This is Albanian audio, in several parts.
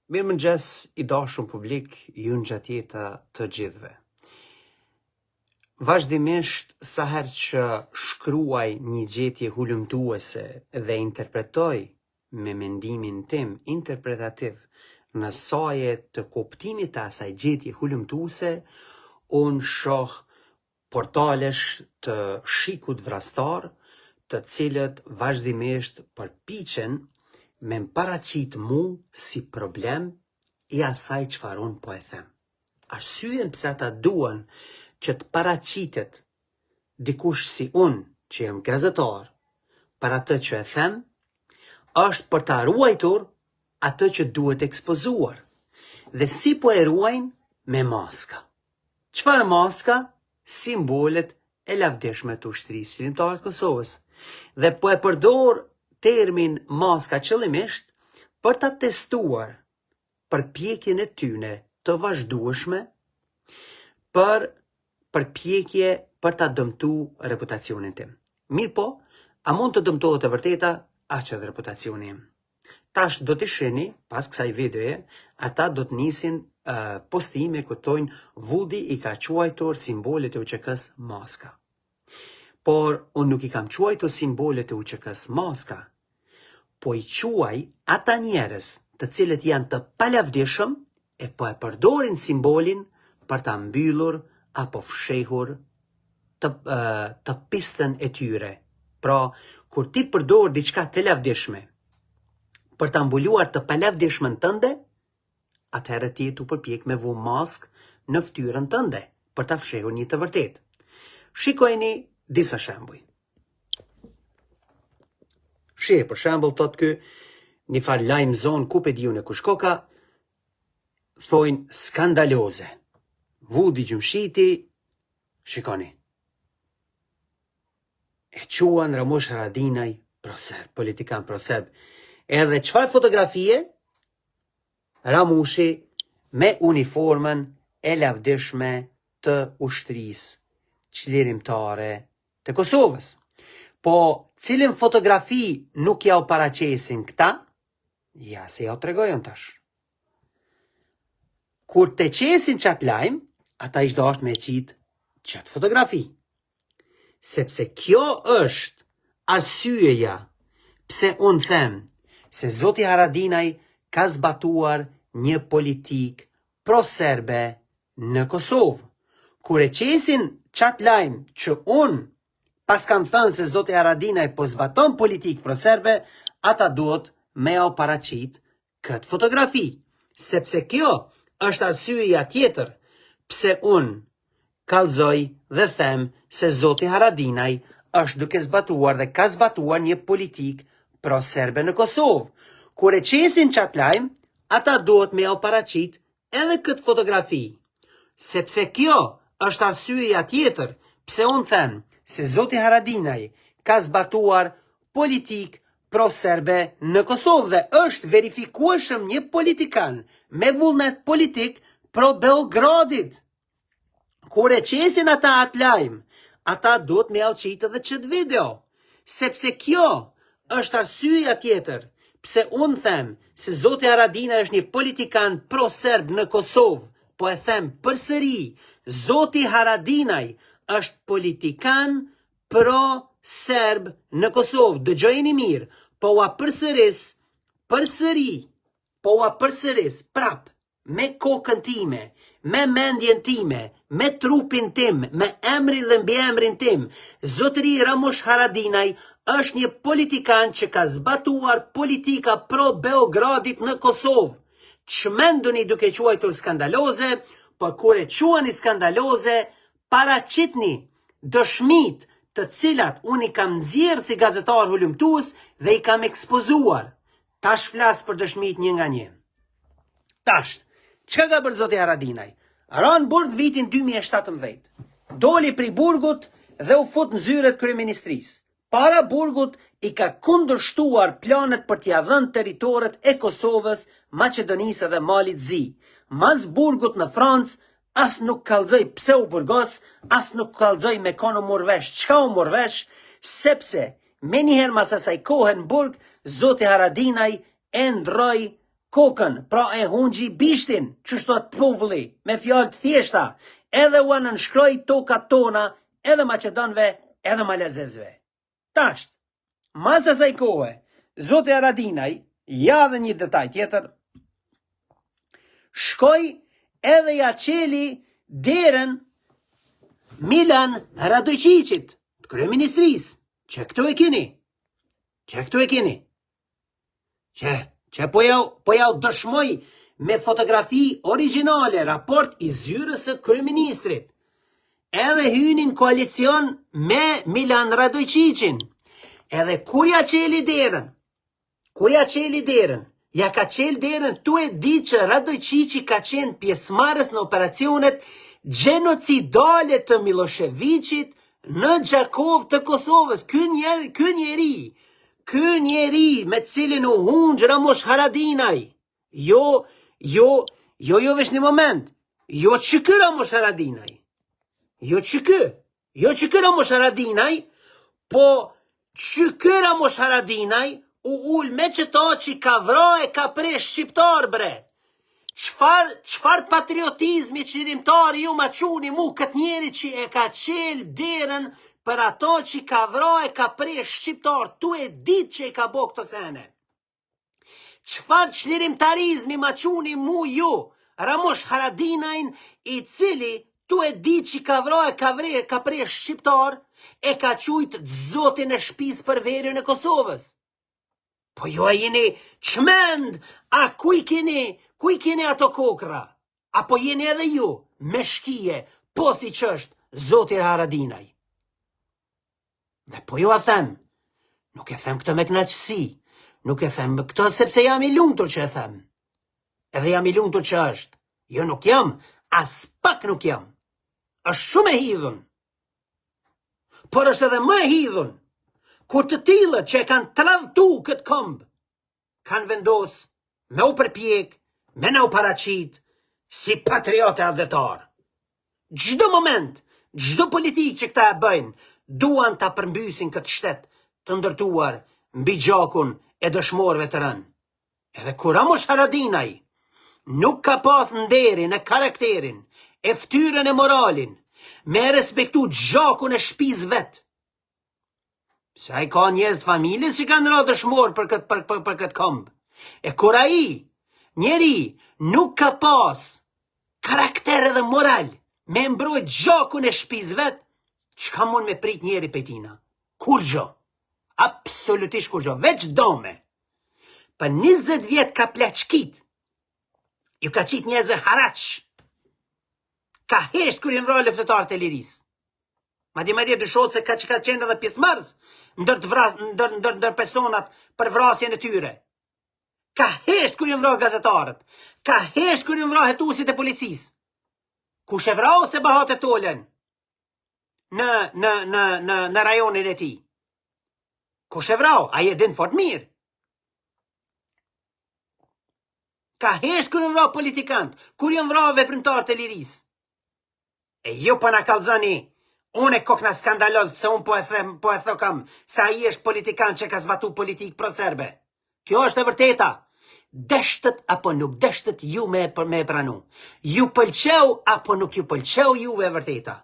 Mirëmëngjes I dashur publik, ju ngjatjeta të gjithëve. Vazhdimisht sa herë që shkruaj një gjetje hulumtuese dhe interpretoj me mendimin tim interpretativ në saje të kuptimit të asaj gjetje hulumtuese, unë shoh portalesh të shikut vrastar, të cilët vazhdimisht përpiqen me më paraqit mu si problem I asaj çfarë unë po e them. Arsyen pse ata duan që të paraqitet dikush si unë, që jam gazetar, për atë që e them, është për ta ruajtur atë që duhet ekspozuar. Dhe si po e ruajnë? Me maska. Çfarë maska? Simbolet e lavdishme të ushtrisë shqiptare të Kosovës. Dhe po e përdor termin maska qëllimisht për ta testuar përpjekjen e tyne të vazhdueshme për përpjekje për ta dëmtu reputacionin tim. Mirë po, a mund të dëmtohet e vërteta, aq edhe reputacioni im. Tash do të shihni, pas kësaj videoje, ata do të nisin postime ku thonë Vudi I ka quajtur simbolet e UÇK-s maska. Por unë nuk I kam quajtur simbolet e UÇK-s maska, po I quaj ata njerëz të cilët janë të palavdishëm e po e përdorin simbolin për ta mbyllur apo fshehur të pistën e tyre. Pra, kur ti përdor diçka të lavdishme për ta mbuluar të palavdishmen tënde, atëherë ti tu përpjek me vu mask në fytyrën tënde për ta fshehur një të vërtetë. Shikojeni disa shembuj. Shih, për shembull, thot ky një farë lajm zon ku pe diun e kush koka, thojnë skandaloze. Vudi Gjumshiti, shikoni. E quan Ramush Haradinaj proserb, politikan proserb. Edhe çfarë fotografie? Ramushi me uniformën e lavdishme të ushtrisë çlirimtare të Kosovës. Po, cilën fotografi nuk ja u paraqesin këta? Ja, se ja u tregojën tash. Kur të qesin qatë lajm, ata ishtë dashtë me qitë qatë fotografi. Sepse kjo është arsyeja pse unë them se Zoti Haradinaj ka zbatuar një politik pro-serbe në Kosovë. Kur e qesin qatë lajm që unë pas kam thënë se Zoti Haradinaj po zbaton politik pro-serbe, ata duhet me au paraqit këtë fotografi. Sepse kjo është arsyeja tjetër pse unë kallëzoj dhe them se Zoti Haradinaj është duke zbatuar dhe ka zbatuar një politik pro-serbe në Kosovë. Kur e qesin qatë lajm, ata duhet me au paraqit edhe këtë fotografi. Sepse kjo është arsyeja tjetër pse unë them se Zoti Haradinaj ka zbatuar politik pro-serbe në Kosovë dhe është verifikueshëm një politikan me vullnet politik pro-Beogradit. Kur e qesin ata atë lajm, ata duhet me au qitë edhe qëtë video. Sepse kjo është arsyeja tjetër pse unë them se Zoti Haradinaj është një politikan pro-serb në Kosovë. Po e them përsëri, Zoti Haradinaj është politikan pro-serb në Kosovë. Dëgjojeni mirë, po ua përsëris, prap, me kokën time, me mendjen time, me trupin tim, me emrin dhe mbiemrin tim. Zotëri Ramush Haradinaj është një politikan që ka zbatuar politika pro-Beogradit në Kosovë. Çmenduni duke quajtur skandaloze, por kur e quani skandaloze, paraqitni dëshmit të cilat unë I kam nxjerrë si gazetar hulumtues dhe I kam ekspozuar. Tash flas për dëshmit një nga një. Tash, çka ka bërë Zoti Haradinaj? Ran burg vitin 2017. Doli pri burgut dhe u fut në zyret kryeministrisë. Para burgut I ka kundërshtuar planet për t'ia dhënë territoret e Kosovës, Maqedonisë dhe Malit Zi. Mas burgut në Francë, as nuk kallëzoj pse u burgos, as nuk kallëzoj me kon u morvesh. Çka u morvesh? Sepse me njëherë mas asaj kohë në burg, Zoti Haradinaj e ndroi kokën, pra e hungji bishtin, që shtot populli, me fjallë të thjeshta, edhe u nënshkroj tokat tona, edhe Macedonve, edhe Malezezve. Tasht, mas asaj kohe, Zoti Haradinaj, ja dhe një detaj tjetër, shkoj edhe ja qeli derën Milan Radojqiqit, të kryeministrisë, që këtu e keni, që po jau dëshmoj me fotografi originale, raport i zyrës së kryeministrit, edhe hynin koalicion me Milan Radojqiqin, edhe kur ja qeli derën, ja ka qel derën, tu e di që Radojqiqi ka qenë pjesëmarrës në operacionet gjenocidale të Miloševićit në Gjakov të Kosovës. Ky njeri me cilin u hungjë Ramosh Haradinaj, jo vesh një moment, jo që ky Ramosh Haradinaj, po që ky Ramosh Haradinaj u ull me qëto që ka vra e ka presh shqiptar, bre. Qfar patriotizmi qërimtari ju ma quni mu këtë njeri që e ka qel derën për ato që ka vra e ka presh shqiptar, tu e dit që e ka bo këto sene. Qfar qërimtarizmi ma quni mu ju, Ramosh Haradinajn, i cili tu e dit që ka vra e ka presh shqiptar, e ka qujt zotin e shpis për verën e Kosovës. Po jo a jeni qmend, a kuj keni ato kokra? Apo jeni edhe ju, me shkije, po si që është Zoti Haradinaj? Dhe po jo a them, nuk e them këto me knaqësi, nuk e them këto sepse jam i lumtur që e them. Edhe jam i lumtur që është. Jo nuk jam, as pak nuk jam. Është shumë e hidhun. Por është edhe më e hidhun, kur të tillët që e kanë tradhtu këtë këmbë, kanë vendos me u përpjek, me na u paraqit, si patriote adhetar. Gjdo moment, gjdo politik që këta e bëjnë, duan ta përmbysin këtë shtet të ndërtuar mbi gjakun e dëshmorëve të rënë. Edhe kur Ramosh Haradinaj nuk ka pas nderin e karakterin, e ftyrën e moralin, me respektu gjakun e shpiz vetë, sa i ka njerëz të familjes që kanë rënë dëshmor për këtë këmbë. E kur ai, njeri, nuk ka pas karakter edhe moral me mbrojt gjakun e shpiz vet, çka mund me prit njeri pejtina? Kur gjo? Absolutisht kur gjo. Veç dome. Për 20 vjet ka plaçkit. Ju ka qit njerëzve haraq. Ka hesht kur i vrojnë luftetarët e lirisë. Madje dyshohet se ka qenë edhe pjesëmarrës ndër personat për vrasjen e tyre. Ka hesht kur i vrojnë gazetarët. Ka hesht kur i vrojnë hetuesit e policisë. Kush e vrau se Bahat e Tolen në rajonin e tij? Kush e vrau? Ai e din fort mirë. Ka hesht kur i vrau politikant, kur i vrau veprimtarët e lirisë. E ju po na kallzoni. Unë e kokna skandaloz pëse unë po e thokam sa i është politikan që ka zbatu politik pro-serbe. Kjo është e vërteta. Deshtët apo nuk deshtët ju me pranu. Ju pëlqeu apo nuk ju pëlqeu juve e vërteta.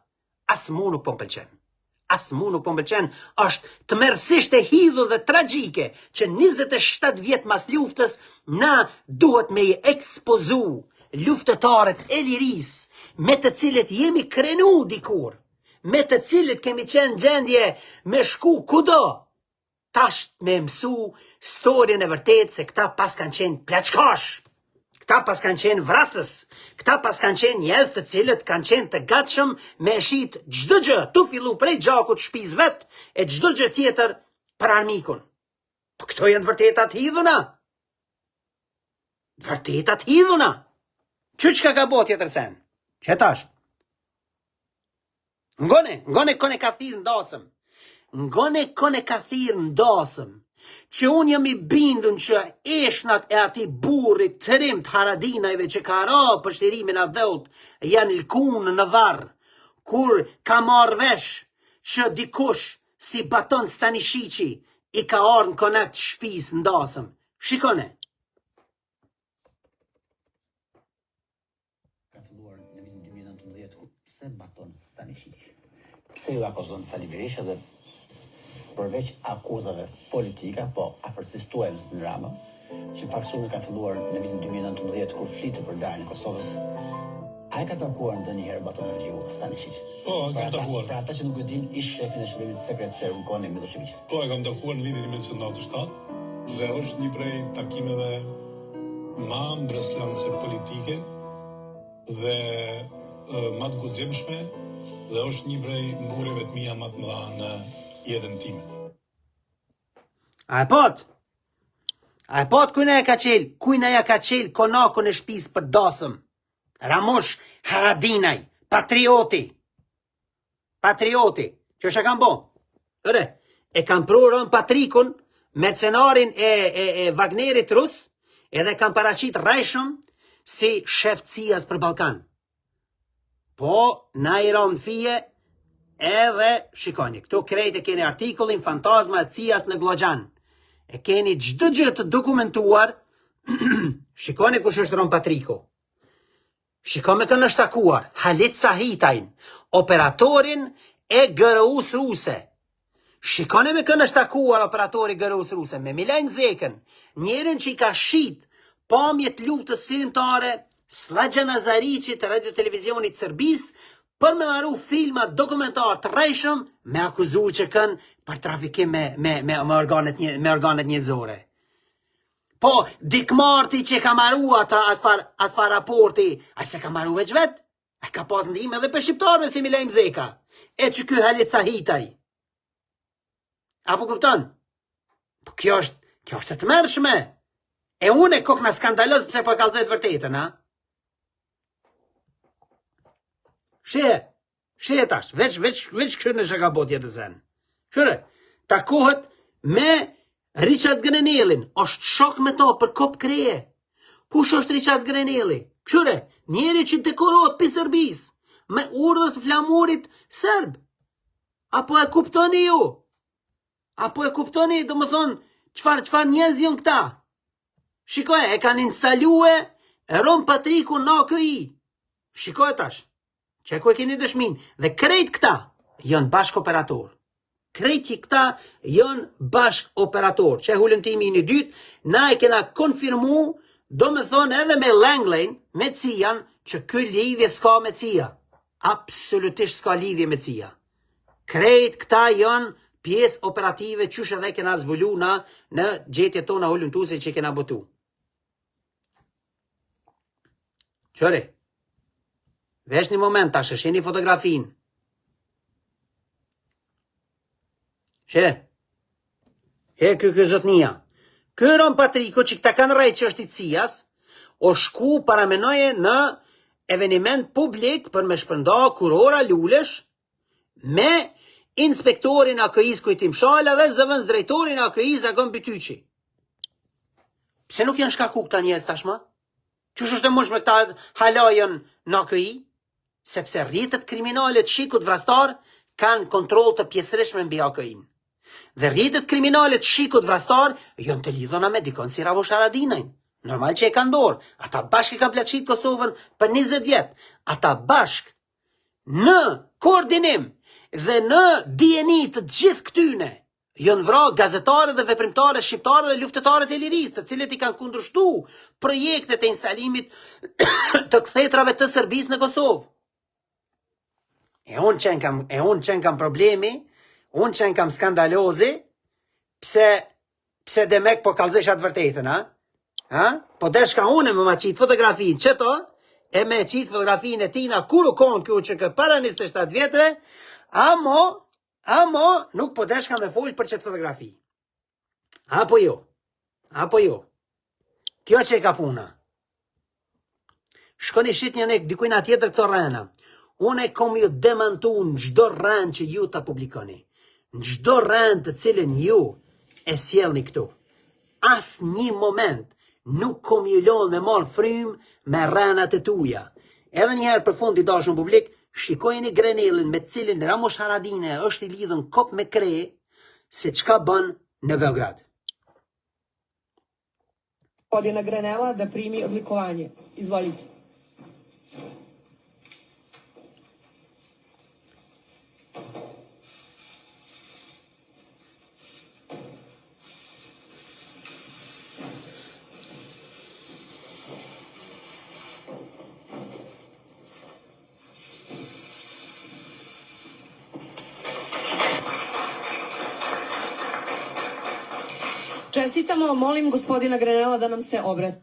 As mu nuk po m'pëlqen. Është të mërësisht e hidhu dhe tragjike që 27 vjet mas luftës na duhet me i ekspozu luftetarët e liris me të cilët jemi krenu dikur, me të cilët kemi qenë gjendje me shku kudo, tash me mësu storjen e vërtet se këta pas kanë qenë plaçkash, këta pas kanë qenë vrasës, këta pas kanë qenë njerëz të cilët kanë qenë të gatshëm me shit çdo gjë, tu fillu prej gjakut shpiz vet e çdo gjë tjetër për armikun. Po këto janë vërtetat hidhuna. Vërtetat hidhuna. Çka ka bo tjetër sen? Që tash? Ngone kone ka thirë ndasëm. Ngone ka thirë ndasëm. Që unë jam i bindun që eshnat e ati burrit të rim të Haradinajve që ka ra për shtirimin a dhëut janë lkunë në varë, kur ka marrë vesh që dikush si Baton Stanishiqi i ka arë në konakt shpis ndasëm. Shikone. këtu, pse baton Stanisic? Pse ju akuzon Sali Berisha dhe përveç akuzave politika, po afërsisë tuaj në Rama, që faksumi ka filluar në vitin 2019 kur flitë për daljen e Kosovës. A e ka takuar ndonjëherë Batonin Fiu Stanisic? Po, e kam takuar. Pra ata që nuk e din, ish shefin e shërbimit sekret serb në kohën e Miloševićit. Po, e kam takuar në vitin 1997 dhe është një prej takimeve ma mbretëranëse politike dhe ma të guximshme dhe është një prej ngurjeve të mia më të mëdha në jetën time. A e pot kujna ja ka qel konakun e shtëpis për dasëm. Ramosh Haradinaj, patrioti. Që është e kam bo? E kam prurën Patrikun, mercenarin e Wagnerit rus, edhe kam paraqit Rajshëm si shef cijas për Balkan. Po, na i rom fije, edhe shikoni, këtu krejt e keni artikullin Fantazma e cijas në Glogjan. E keni çdo gjë të dokumentuar. Shikoni kush është Rom Patriku. Shikoni kënë është takuar Halit Sahitajn, operatorin e GRU-s ruse. Shikoni me kënë është takuar operatori GRU-s ruse, me Milajn Zekën, njerin që i ka shit pamjet luftës filmtare Slađa Nazarici të radio televizionit Serbis, për me maru filma dokumentar të rejshëm, me akuzu që kënë për trafikim me organet njëzore. Po, dikmarti që ka maru atë fa raporti, a se ka maru veç vet? A ka pas ndihmë edhe për shqiptarëve si Milajn Zeka, e që ky Halit Sahitaj. Apo kupton? Po kjo është të mërshme. E unë e kokna skandalës pëse po e kalzojt vërtetën, ha? Shie tash, veç këshën e shaka bot jetë zënë. Shire, takohet me Richard Grenellin, është shok me to për kop kreje. Kush është Richard Grenelli? Shire, njeri që dekorot për Serbis, me urdhët flamurit serb. Apo e kuptoni ju? Do më thonë, qfar njerëz jon këta? Shikoj, e kanë instalue Rom Patriku në AKI. Shikoj tash. Që ku e keni dëshmin, dhe krejt këta janë bashk operator. Që e hulumtimi një dytë, na e kena konfirmu, do me thonë edhe me Langlejn, me Cian, që ky lidhje s'ka me Cia. Absolutisht s'ka lidhje me Cia. Krejt këta janë pjesë operative qysh edhe kena zvullu na në gjetje tona hulumtuese që kena botu. Qëri? Vesh një moment tash, sheni fotografin. Ky zotnia. Ky Rom Patriku që këta kanë rejtë që është i Cijas, o shku paramenoje në eveniment publik për me shpërnda kurora Lulesh me inspektorin AKI-s Kujtim Shala dhe zëvendës drejtorin AKI-s Zagon Bytyqi. Pse nuk janë shkarku këta njerëz tashmë? Qysh është e mundshme këta halajën në AKI? Sepse rrjetet kriminale të shikut vrastar kanë kontroll të pjesërisht mbi AKI-n. Dhe rrjetet kriminale të shikut vrastar janë të lidhuna me dikon si Ramosh Haradinaj. Normal që e kanë dorë. Ata bashkë kanë plaçit Kosovën për 20 vjet. Ata bashkë në koordinim dhe në dijeni të gjithë këtyne janë vrarë gazetarë dhe veprimtarë shqiptarë dhe luftëtarët e lirisë, të cilët i kanë kundërshtuar projektet e instalimit të kthetrave të Serbisë në Kosovë. E unë që kam problemi, unë që kam skandalozi, pse demek po kallëzesh atë vërtetën, ha? Po deshka unë me ma qitë fotografin qëto, e me qitë fotografin e tina kur u konë kjo që kë para 27 vjetëve, amo nuk po deshka me folë për qëtë fotografi. Apo jo. Kjo që e ka puna. Shkoni shit një nek dikujna tjetër këto rëna. Unë e kom ju demantu në gjdo rënë që ju të publikoni. Në gjdo rënë të cilin ju e sjellni këtu. As një moment nuk kom ju lonë me marë frym me rënat e tuja. Edhe njëherë për fund i dashën publik, shikojni Grenellin me cilin Ramosh Haradinaj është i lidhën kop me kre se çka bën në Beograd. Gospodina Grenella da primi odlikovanje. Izvolite. Čestitamo, molim gospodina Grenela da nam se obrati.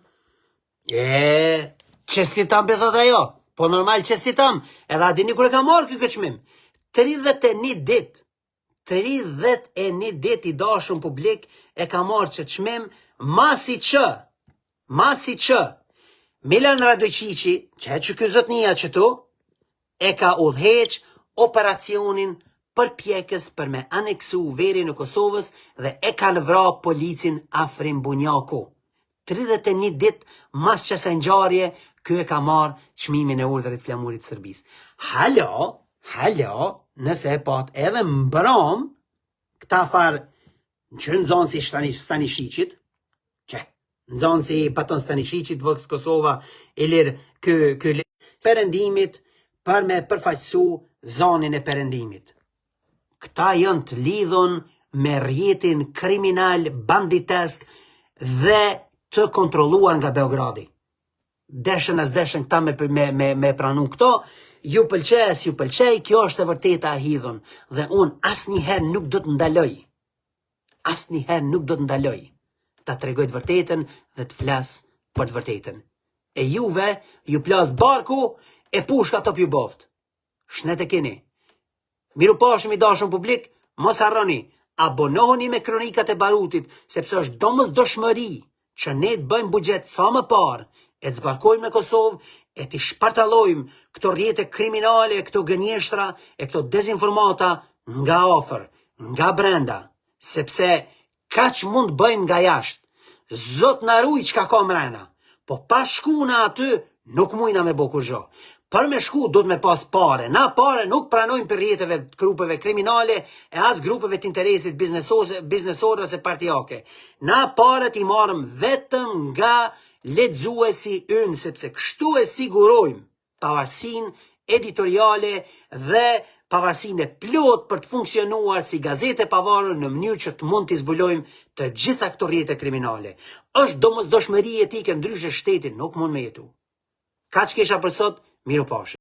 Çestitam be thot ajo. Po normal çestitam. Edhe a dini kur e ka marrë ky çmim? 31 ditë. 31 ditë i dashur publik e ka marrë që çmim masi që Milan Radojići, që ky zotnia qëtu, e ka udhëheq operacionin përpjekës për me aneksu verin e Kosovës dhe e kanë vrarë policin Afrim Bunjaku. 31 ditë mas qësë ngjarje, ky e ka marrë çmimin e urdhrit flamurit të Serbisë. Halo, nëse e pat edhe mbram, këta farë që në zonë si Stanishicit, që në zonë si paton Stanishicit, Vox Kosova, ilir kë perëndimit për me përfaqësu zonin e perëndimit. Këta janë të lidhun me rrjetin kriminal, banditesk dhe të kontrolluar nga Beogradi. Deshen as deshen këta me pranu këto, ju pëlqej, kjo është e vërteta e hidhun. Dhe unë asnjëherë nuk do të ndaloj. Ta tregoj të vërtetën dhe të flas për të vërtetën. E juve, ju plas barku, e pushka top ju boft. Shnet e keni. Miru pashëm i dashën publik, mos harroni, abonohuni me kronikat e barutit, sepse është domosdoshmëri që ne të bëjmë buxhet sa më parë, e të zbarkojmë në Kosovë, e të shpartalojmë këto rrjete kriminale, këto gënjeshtra, e këto dezinformata nga ofër, nga brenda, sepse kaq mund bëjmë nga jashtë. Zot na ruaj çka ka mrena, po pa shku na aty nuk mujna me bo kur gjo. Për me shku do të me pas pare. Na pare nuk pranojmë për rrjeteve të grupeve kriminale e as grupeve të interesit biznesore ose partijake. Na pare t'i marrëm vetëm nga lexuesi ynë, sepse kështu e sigurojmë pavarësinë editoriale dhe pavarësinë e plot për të funksionuar si gazetë e pavarur në mënyrë që të mund t'i zbulojmë të gjitha këto rrjete kriminale. Është domosdoshmëri etike, ndryshe shteti nuk mund me jetu. Kaq kisha për sot, miru pafshim.